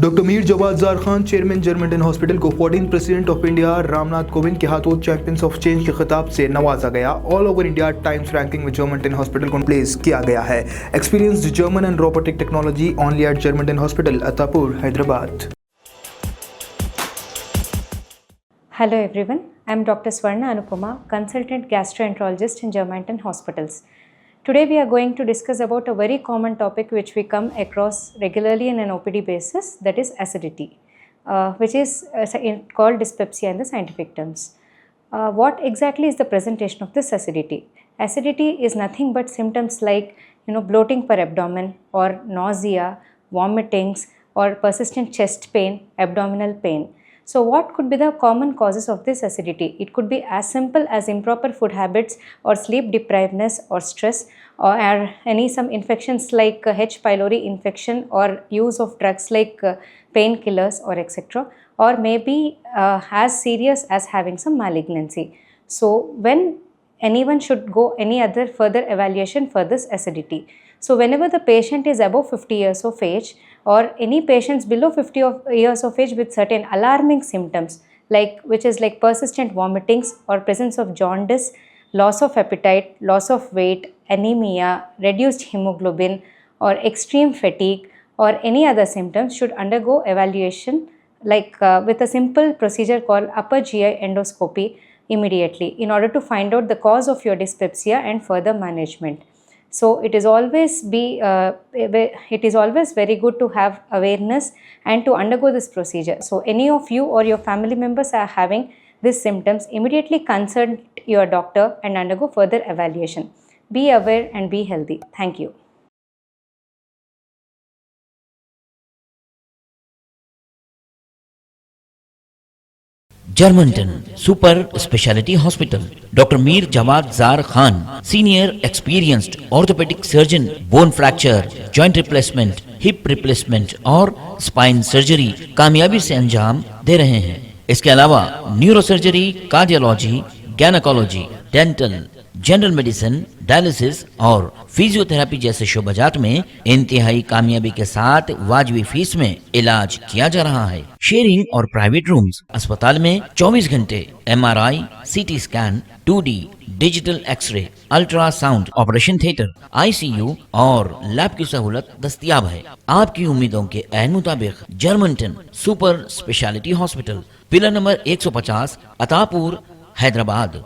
Doctor Mir Jawad Jar Khan, chairman Germanten hospital को 14th president of India Ramnath Kovind के हाथों चैंपियंस ऑफ चेंज के खिताब से नवाजा गया। All over India Times ranking में जर्मनटन हॉस्पिटल को प्लेस किया गया है। Experienced German and robotic technology only at Germanten hospital, Attapur, Hyderabad. Hello everyone, I am Dr. Swarna Anupama, consultant gastroenterologist in Germantown Hospitals. Today we are going to discuss about a very common topic which we come across regularly in an OPD basis, that is acidity, which is called dyspepsia in the scientific terms. What exactly is the presentation of this acidity? Acidity is nothing but symptoms like bloating per abdomen or nausea, vomitings or persistent chest pain, abdominal pain. So what could be the common causes of this acidity? It could be as simple as improper food habits or sleep deprivedness or stress, or some infections like H. pylori infection or use of drugs like painkillers or etc. Or maybe as serious as having some malignancy. So when anyone should go any other further evaluation for this acidity. So whenever the patient is above 50 years of age or any patients below 50 years of age with certain alarming symptoms which is like persistent vomitings or presence of jaundice, loss of appetite, loss of weight, anemia, reduced hemoglobin or extreme fatigue or any other symptoms should undergo evaluation with a simple procedure called upper GI endoscopy immediately in order to find out the cause of your dyspepsia and further management. So it is always very good to have awareness and to undergo this procedure. So any of you or your family members are having these symptoms, immediately consult your doctor and undergo further evaluation. Be aware and be healthy. Thank you. Germanten super speciality hospital, doctor Mir Jawad Jar Khan, senior experienced orthopaedic surgeon, bone fracture, joint replacement, hip replacement और spine surgery कामयाबी से अंजाम दे रहे हैं। इसके अलावा neuro surgery, cardiology, gynaecology, dental, general medicine, dialysis और फिजियोथेरेपी जैसे शोबाजात में इंतहाई कामयाबी के साथ वाजबी फीस में इलाज किया जा रहा है। शेयरिंग और प्राइवेट रूम्स, अस्पताल में 24 घंटे MRI, CT scan, 2D digital X-ray, ultrasound, operation theatre, ICU और लैब की सहूलत दस्तयाब है। आपकी उम्मीदों के ऐन मुताबिक Germanten super speciality hospital, pillar number 150, Attapur, Hyderabad.